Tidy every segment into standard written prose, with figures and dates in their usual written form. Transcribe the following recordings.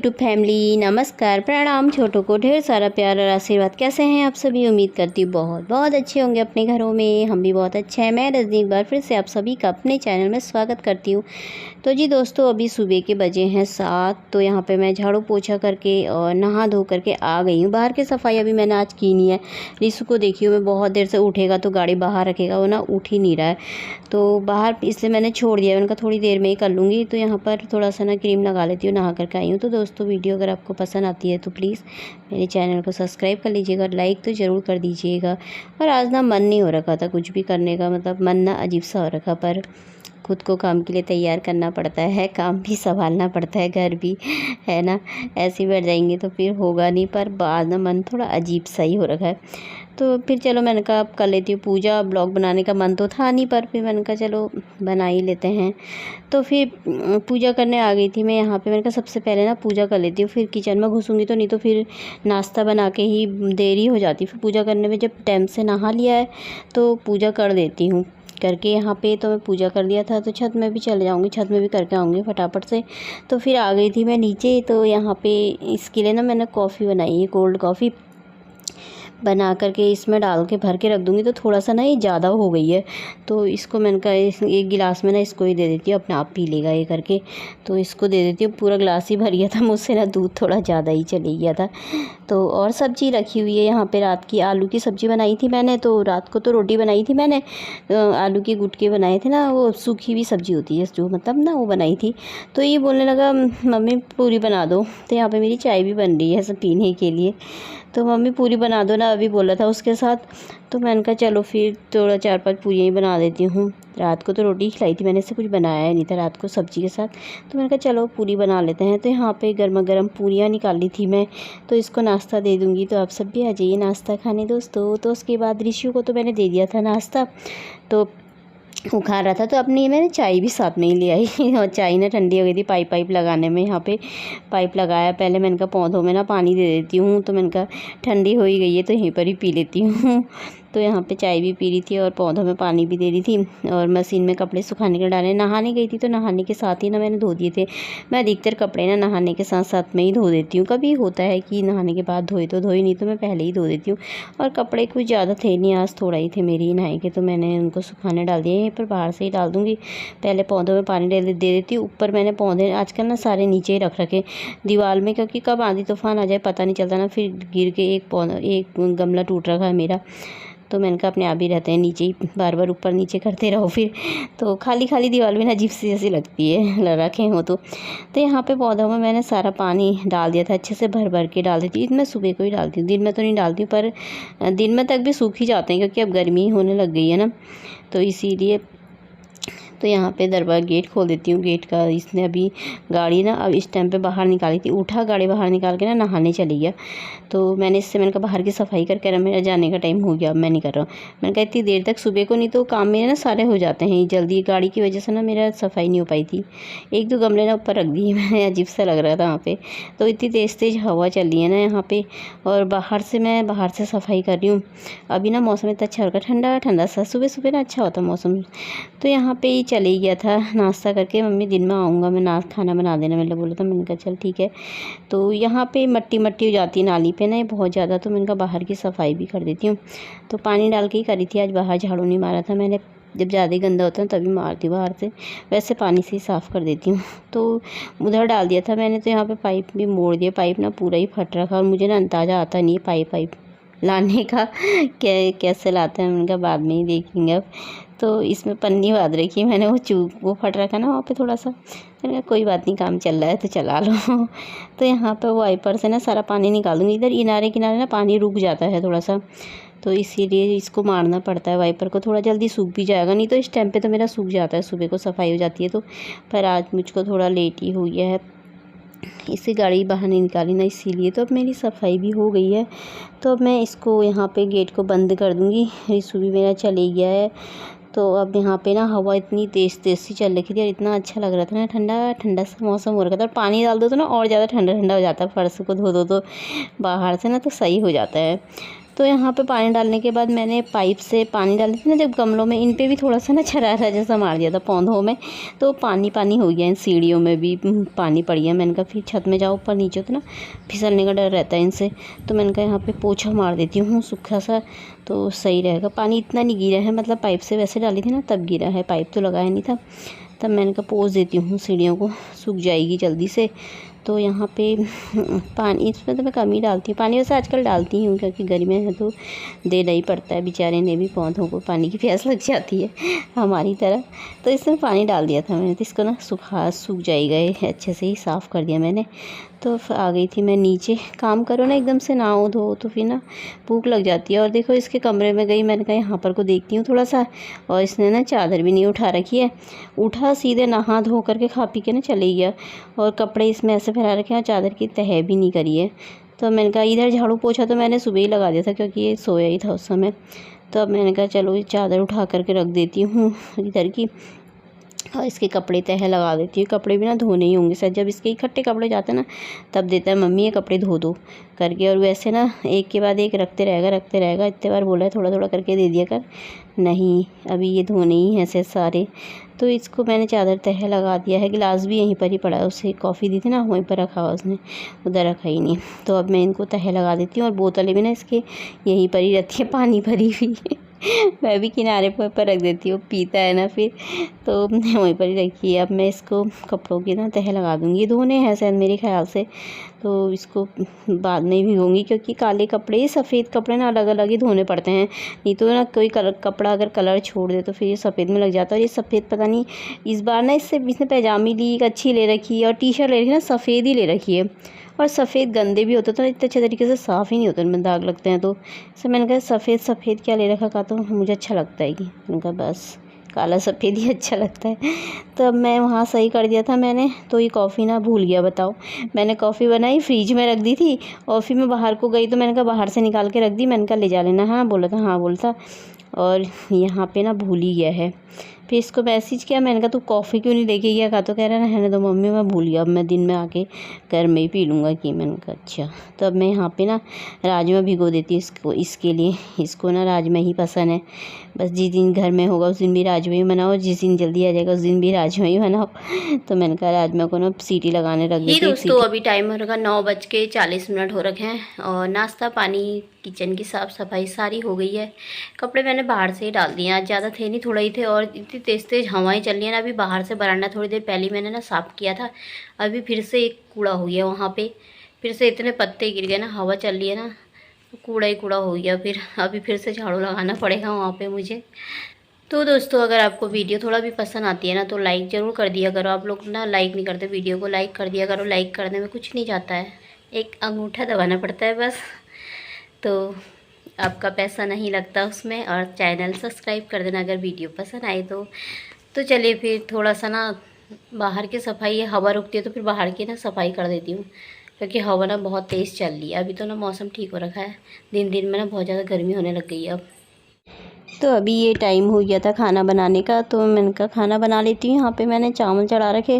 YouTube family, नमस्कार, प्रणाम। छोटों को ढेर सारा प्यार और आशीर्वाद। कैसे हैं आप सभी? उम्मीद करती हूँ बहुत बहुत अच्छे होंगे अपने घरों में। हम भी बहुत अच्छे हैं। मैं रजनी एक बार फिर से आप सभी का अपने चैनल में स्वागत करती हूँ। तो जी दोस्तों, अभी सुबह के बजे हैं 7। तो यहाँ पे मैं झाड़ू पोछा करके और नहा धो करके आ गई हूँ। बाहर की सफाई अभी मैंने आज की नहीं है। रिसु को देखी हूँ मैं, बहुत देर से उठेगा तो गाड़ी बाहर रखेगा, वो ना उठ ही नहीं रहा है, तो बाहर इसलिए मैंने छोड़ दिया। मैंने कहा थोड़ी देर में ही कर लूँगी। तो यहाँ पर थोड़ा सा ना क्रीम लगा लेती हूँ, नहा करके आई हूँ। तो दोस्तों, वीडियो अगर आपको पसंद आती है तो प्लीज़ मेरे चैनल को सब्सक्राइब कर लीजिएगा, लाइक तो ज़रूर कर दीजिएगा। और आज ना मन नहीं हो रखा था कुछ भी करने का, मतलब मन ना अजीब सा हो रखा, पर खुद को काम के लिए तैयार करना पड़ता है, काम भी संभालना पड़ता है, घर भी है ना। ऐसे ही बैठ जाएंगे तो फिर होगा नहीं, पर बाद में मन थोड़ा अजीब सा ही हो रखा है। तो फिर चलो मैंने कहा अब कर लेती हूँ पूजा। ब्लॉग बनाने का मन तो था नहीं, पर फिर मैंने कहा चलो बना ही लेते हैं। तो फिर पूजा करने आ गई थी मैं यहाँ पे। मैंने कहा सबसे पहले ना पूजा कर लेती हूँ, फिर किचन में घुसूँगी तो नहीं तो फिर नाश्ता बना के ही देरी हो जाती। फिर पूजा करने में जब टाइम से नहा लिया है तो पूजा कर देती हूँ करके। यहाँ पे तो मैं पूजा कर लिया था, तो छत में भी चले जाऊँगी, छत में भी करके आऊँगी फटाफट से। तो फिर आ गई थी मैं नीचे। तो यहाँ पे इसके लिए ना मैंने कॉफ़ी बनाई है, कोल्ड कॉफ़ी बना करके इसमें डाल के भर के रख दूँगी। तो थोड़ा सा ना ये ज़्यादा हो गई है, तो इसको मैंने कहा एक गिलास में ना इसको ही दे देती हूँ, अपने आप पी लेगा ये करके। तो इसको दे देती हूँ। पूरा गिलास ही भर गया था मुझसे ना, दूध थोड़ा ज़्यादा ही चले गया था। तो और सब्ज़ी रखी हुई है यहाँ पे। रात की आलू की सब्ज़ी बनाई थी मैंने, तो रात को तो रोटी बनाई थी मैंने। आलू के गुटके बनाए थे ना, वो सूखी हुई सब्ज़ी होती है जो, मतलब ना वो बनाई थी। तो ये बोलने लगा मम्मी पूरी बना दो। तो यहाँ पे मेरी चाय भी बन रही है सब पीने के लिए। तो मम्मी पूरी बना दो ना, अभी बोला था उसके साथ। तो मैंने कहा चलो फिर थोड़ा 4-5 पूरियाँ ही बना देती हूँ। रात को तो रोटी खिलाई थी मैंने, से कुछ बनाया नहीं था रात को सब्ज़ी के साथ। तो मैंने कहा चलो पूरी बना लेते हैं। तो यहाँ पे गर्मा गर्म पूरियाँ निकाली थी मैं, तो इसको नाश्ता दे दूँगी। तो आप सब भी आ जाइए नाश्ता खाने दोस्तों। तो उसके बाद ऋषि को तो मैंने दे दिया था नाश्ता, तो वो खा रहा था। तो अपनी मैंने चाय भी साथ में ही ले आई और चाय ना ठंडी हो गई थी पाइप लगाने में। यहाँ पे पाइप लगाया पहले। मैंने कहा पौधों में ना पानी दे देती हूँ, तो मैंने कहा ठंडी हो ही गई है तो यहीं पर ही पी लेती हूँ। तो यहाँ पे चाय भी पी रही थी और पौधों में पानी भी दे रही थी, और मशीन में कपड़े सुखाने के डाले। नहाने गई थी तो नहाने के साथ ही ना मैंने धो दिए थे। मैं अधिकतर कपड़े ना नहाने के साथ साथ में ही धो देती हूँ। कभी होता है कि नहाने के बाद धोए तो धोए, नहीं तो मैं पहले ही धो देती हूँ। और कपड़े कुछ ज़्यादा थे नहीं, आज थोड़ा ही थे मेरे ही नहाए के, तो मैंने उनको सुखाने डाल दिए। यहीं पर बाहर से ही डाल दूँगी। पहले पौधों में पानी दे देती हूँ। ऊपर मैंने पौधे आजकल ना सारे नीचे ही रख रखे दीवार में, क्योंकि कब आंधी तूफान आ जाए पता नहीं चलता ना, फिर गिर के एक गमला टूट रखा है मेरा। तो मैंने कहा अपने आप ही रहते हैं नीचे ही, बार बार ऊपर नीचे करते रहो फिर तो खाली खाली दीवार में ना अजीब सी जैसी लगती है रखे हो तो। यहाँ पे पौधों में मैंने सारा पानी डाल दिया था, अच्छे से भर भर के डाल देती हूँ। मैं सुबह को ही डालती हूँ, दिन में तो नहीं डालती हूँ, पर दिन में तक भी सूख ही जाते हैं क्योंकि अब गर्मी होने लग गई है ना, तो इसीलिए। तो यहाँ पे दरवाज़ा गेट खोल देती हूँ। गेट का इसने अभी गाड़ी ना अब इस टाइम पे बाहर निकाली थी, उठा गाड़ी बाहर निकाल के ना नहाने चली गया। तो मैंने कहा बाहर की सफाई करके ना, मेरा जाने का टाइम हो गया, अब मैं नहीं कर रहा हूँ। मैंने कहा इतनी देर तक सुबह को, नहीं तो काम मेरे ना सारे हो जाते हैं जल्दी। गाड़ी की वजह से ना मेरा सफाई नहीं हो पाई थी। 1-2 गमले ना ऊपर रख दिए मैंने, अजीब सा लग रहा था वहाँ पे। तो इतनी तेज़ हवा चल रही है ना यहाँ पे, और बाहर से सफाई कर रही हूँ। अभी ना मौसम इतना अच्छा होगा, ठंडा ठंडा सा, सुबह सुबह ना अच्छा होता मौसम। तो यहाँ पे ही चले गया था नाश्ता करके। मम्मी दिन में आऊँगा मैं, खाना बना देना मैंने बोला था। मैंने कहा चल ठीक है। तो यहाँ पे मट्टी हो जाती है नाली पे ना, ये बहुत ज़्यादा, तो मैंने कहा बाहर की सफाई भी कर देती हूँ। तो पानी डाल के ही करी थी आज, बाहर झाड़ू नहीं मारा था मैंने। जब ज़्यादा गंदा होता है तभी मारती हूँ बाहर से, वैसे पानी से ही साफ़ कर देती हूँ। तो उधर डाल दिया था मैंने। तो यहाँ पे पाइप भी मोड़ दिया, पाइप ना पूरा ही फट रखा, और मुझे ना अंदाज़ा आता नहीं है पाइप लाने का कैसे लाते हैं। उनका बाद में ही देखेंगे अब। तो इसमें पन्नी बांध रखी है मैंने, वो फट रखा ना वहाँ पे थोड़ा सा। मैंने कहा कोई बात नहीं, काम चल रहा है तो चला लो। तो यहाँ पे वाइपर से ना सारा पानी निकाल दूँगी। इधर किनारे ना पानी रुक जाता है थोड़ा सा, तो इसीलिए इसको मारना पड़ता है वाइपर को, थोड़ा जल्दी सूख भी जाएगा। नहीं तो इस टाइम पे तो मेरा सूख जाता है, सुबह को सफाई हो जाती है तो। पर आज मुझको थोड़ा लेट ही हो गया है, इससे गाड़ी बाहर नहीं निकाली ना, इसीलिए। तो अब मेरी सफाई भी हो गई है। तो अब मैं इसको यहाँ पे गेट को बंद कर दूँगी। रिसु भी मेरा चले गया है। तो अब यहाँ पे ना हवा इतनी तेज़ सी चल रही थी और इतना अच्छा लग रहा था ना, ठंडा ठंडा सा मौसम हो रखा था। और पानी डाल दो तो ना और ज़्यादा ठंडा ठंडा हो जाता है, फर्श को धो दो तो बाहर से ना, तो सही हो जाता है। तो यहाँ पे पानी डालने के बाद मैंने पाइप से पानी डाली थी ना जब गमलों में, इन पे भी थोड़ा सा ना छरारा जैसा मार दिया था पौधों में, तो पानी पानी हो गया। इन सीढ़ियों में भी पानी पड़ गया। मैंने कहा फिर छत में जाओ ऊपर नीचे तो ना फिसलने का डर रहता है इनसे, तो मैंने कहा यहाँ पे पोछा मार देती हूँ सूखा सा, तो सही रहेगा। पानी इतना नहीं गिरा है, मतलब पाइप से वैसे डाली थी ना तब गिरा है, पाइप तो लगाया नहीं था। तब मैंने कहा पोंछ देती हूँ सीढ़ियों को, सूख जाएगी जल्दी से। तो यहाँ पे पानी इसमें तो मैं कम ही डालती हूँ पानी, वैसे आजकल डालती हूँ क्योंकि गर्मी है तो देना ही पड़ता है, बेचारे ने भी पौधों को पानी की प्यास लग जाती है हमारी तरह। तो इसमें पानी डाल दिया था मैंने, तो इसको ना सूख जाएगा, अच्छे से ही साफ़ कर दिया मैंने। तो फिर आ गई थी मैं नीचे। काम करो ना एकदम से नहाओ धो तो फिर ना भूख लग जाती है। और देखो इसके कमरे में गई, मैंने कहा यहाँ पर को देखती हूँ थोड़ा सा, और इसने ना चादर भी नहीं उठा रखी है। उठा सीधे नहा धो करके खा पी के ना चले गया, और कपड़े इसमें ऐसे फैला रखे हैं, चादर की तह भी नहीं करी है। तो मैंने कहा इधर झाड़ू पोछा तो मैंने सुबह ही लगा दिया था क्योंकि ये सोया ही था उस समय। तो अब मैंने कहा चलो ये चादर उठा करके रख देती हूँ इधर की, और इसके कपड़े तह लगा देती हूँ। कपड़े भी ना धोने ही होंगे सर, जब इसके इकट्ठे कपड़े जाते हैं ना तब देता है मम्मी ये कपड़े धो दो करके। और वैसे ना एक के बाद एक रखते रहेगा। इतने बार बोला है थोड़ा थोड़ा करके दे दिया कर, नहीं अभी ये धोने ही हैं ऐसे सारे। तो इसको मैंने चादर तह लगा दिया है। गिलास भी यहीं पर ही पड़ा है, उसे कॉफ़ी दी थी ना वहीं पर रखा हुआ उसने, उधर रखा ही नहीं। तो अब मैं इनको तह लगा देती हूँ। और बोतलें भी ना इसके यहीं पर ही रहती है पानी भरी हुई मैं भी किनारे पर रख देती हूँ, पीता है ना फिर, तो वहीं पर ही रखी है। अब मैं इसको कपड़ों की ना तह लगा दूँगी। ये धोने हैं शायद मेरे ख्याल से, तो इसको बाद में भिगोंगी क्योंकि काले कपड़े सफ़ेद कपड़े ना अलग अलग ही धोने पड़ते हैं। नहीं तो ना कोई कपड़ा अगर कलर छोड़ दे तो फिर ये सफ़ेद में लग जाता है। और ये सफ़ेद पता नहीं इस बार ना इसने पैजामी ली एक अच्छी ले रखी है, और टी शर्ट ले रखी है ना सफ़ेद ही ले रखी है। और सफ़ेद गंदे भी होते तो इतने अच्छे तरीके से साफ़ ही नहीं होते, उनमें दाग लगते हैं। तो सर मैंने कहा सफ़ेद क्या ले रखा, कहा तो मुझे अच्छा लगता है कि मैंने कहा बस काला सफ़ेद ही अच्छा लगता है। तो अब मैं वहाँ सही कर दिया था मैंने। तो ये कॉफ़ी ना भूल गया, बताओ मैंने कॉफ़ी बनाई फ्रिज में रख दी थी, और फिर मैं बाहर को गई तो मैंने कहा बाहर से निकाल के रख दी। मैंने कहा ले जा लेना, हाँ बोला था, हाँ बोला था, और यहाँ पे ना भूल ही गया है। फिर इसको मैसेज किया, मैंने कहा तू कॉफ़ी क्यों नहीं लेके गया, कहा तो कह रहा है ना तो मम्मी मैं भूल गया, अब मैं दिन में आके घर में ही पी लूँगा कि। मैंने कहा अच्छा। तो अब मैं यहाँ पे ना राजमा भिगो देती हूँ इसको, इसके लिए। इसको ना राजमा ही पसंद है, बस जिस दिन घर में होगा उस दिन भी राजमा ही बनाओ, जिस दिन जल्दी आ जाएगा उस दिन भी राजमा ही बनाओ। तो मैंने कहा राजमा को ना सीटी लगाने रख देती हूँ। दोस्तों अभी टाइम हो रखा 9:40 हो रखे हैं, और नाश्ता पानी किचन की साफ़ सफाई सारी हो गई है। कपड़े मैंने बाहर से ही डाल दिए, आज ज़्यादा थे नहीं, थोड़ा ही थे। और इतनी तेज़ हवाएं चल रही है ना, अभी बाहर से बरामदा थोड़ी देर पहले मैंने ना साफ़ किया था, अभी फिर से एक कूड़ा हो गया वहाँ पे, फिर से इतने पत्ते गिर गए ना, हवा चल रही है ना तो कूड़ा ही कूड़ा हो गया। फिर अभी फिर से झाड़ू लगाना पड़ेगा वहाँ पे मुझे। तो दोस्तों अगर आपको वीडियो थोड़ा भी पसंद आती है ना तो लाइक ज़रूर कर दिया करो। आप लोग ना लाइक नहीं करते वीडियो को, लाइक कर दिया करो। लाइक करने में कुछ नहीं जाता है, एक अंगूठा दबाना पड़ता है बस, तो आपका पैसा नहीं लगता उसमें। और चैनल सब्सक्राइब कर देना अगर वीडियो पसंद आए तो चलिए फिर थोड़ा सा ना बाहर की सफाई, हवा रुकती है तो फिर बाहर की ना सफाई कर देती हूँ, क्योंकि हवा ना बहुत तेज़ चल रही है। अभी तो ना मौसम ठीक हो रखा है, दिन दिन में ना बहुत ज़्यादा गर्मी होने लग गई है अब। तो अभी ये टाइम हो गया था खाना बनाने का, तो मैंने कहा खाना बना लेती हूँ। यहाँ पे मैंने चावल चढ़ा रखे।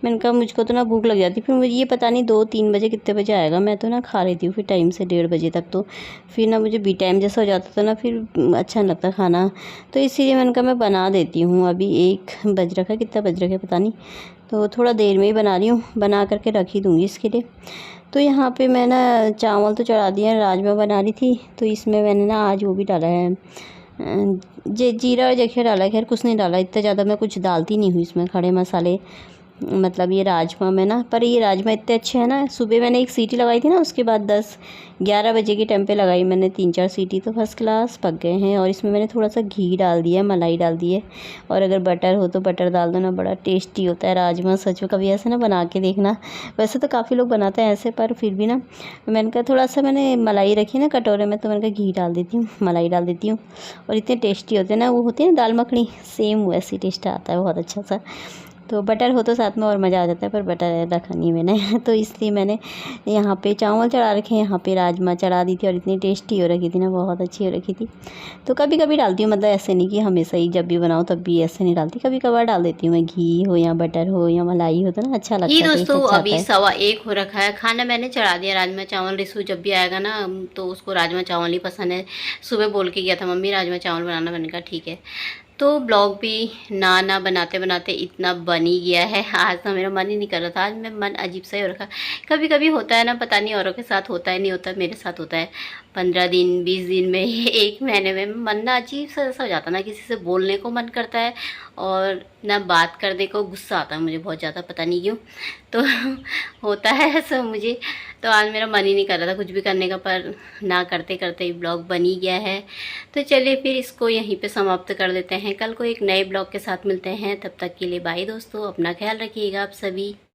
मैंने कहा मुझको तो ना भूख लग जाती, फिर मुझे ये पता नहीं 2-3 बजे कितने बजे आएगा, मैं तो ना खा लेती हूँ फिर टाइम से 1:30 बजे तक। तो फिर ना मुझे बी टाइम जैसा हो जाता था ना, फिर अच्छा नहीं लगता खाना, तो इसीलिए मैंने कहा मैं बना देती हूँ। अभी 1 बज रखा, कितना बज रखा है पता नहीं, तो थोड़ा देर में ही बना रही हूँ, बना करके रख ही दूँगी इसके लिए। तो यहाँ पे मैं ना चावल तो चढ़ा दिया, राजमा बना रही थी, तो इसमें मैंने ना आज वो भी डाला है जीरा और जखिया डाला है। खैर कुछ नहीं डाला, इतना ज़्यादा मैं कुछ डालती नहीं हूँ इसमें खड़े मसाले, मतलब ये राजमा में ना। पर ये राजमा इतने अच्छे हैं ना, सुबह मैंने 1 सीटी लगाई थी ना, उसके बाद 10-11 बजे के टाइम पे लगाई मैंने 3-4 सीटी, तो फर्स्ट क्लास पक गए हैं। और इसमें मैंने थोड़ा सा घी डाल दिया, मलाई डाल दी है, और अगर बटर हो तो बटर डाल दो ना, बड़ा टेस्टी होता है राजमा। सच में कभी ऐसे ना बना के देखना, वैसे तो काफ़ी लोग बनाते हैं ऐसे, पर फिर भी ना मैंने कहा थोड़ा सा, मैंने मलाई रखी ना कटोरे में, तो मैंने कहा घी डाल देती हूँ, मलाई डाल देती हूँ, और इतने टेस्टी होते हैं ना, वो होती है ना दाल मखनी, सेम वैसी टेस्ट आता है बहुत अच्छा सा। तो बटर हो तो साथ में और मज़ा आ जाता है, पर बटर रखा नहीं मैंने तो इसलिए मैंने यहाँ पे चावल चढ़ा रखे हैं, यहाँ पे राजमा चढ़ा दी थी और इतनी टेस्टी हो रखी थी ना, बहुत अच्छी हो रखी थी। तो कभी कभी डालती हूँ, मतलब ऐसे नहीं कि हमेशा ही जब भी बनाऊँ तब भी ऐसे नहीं डालती, कभी कभार डाल देती हूँ मैं। घी हो या बटर हो या मलाई हो तो ना अच्छा लगता है, टेस्ट दोस्तों अच्छा आता अभी है। 1:15 हो रखा है, खाना मैंने चढ़ा दिया। राजमा चावल रिसू जब भी आएगा ना तो उसको राजमा चावल ही पसंद है। सुबह बोल के गया था मम्मी राजमा चावल बनाना, मैंने कहा ठीक है। तो ब्लॉग भी ना बनाते बनाते इतना बन ही गया है। आज तो मेरा मन ही नहीं कर रहा था, आज मैं मन अजीब सा ही हो रखा। कभी कभी होता है ना, पता नहीं औरों के साथ होता है नहीं होता, मेरे साथ होता है। 15 दिन 20 दिन में 1 महीने में मन ना अजीब सा ऐसा हो जाता ना, किसी से बोलने को मन करता है और ना बात करने को गुस्सा आता है मुझे बहुत ज़्यादा, पता नहीं क्यों। तो होता है ऐसा मुझे। तो आज मेरा मन ही नहीं कर रहा था कुछ भी करने का, पर ना करते करते ही ब्लॉग बन ही गया है। तो चलिए फिर इसको यहीं पे समाप्त कर देते हैं। कल को एक नए ब्लॉग के साथ मिलते हैं, तब तक के लिए बाय दोस्तों, अपना ख्याल रखिएगा आप सभी।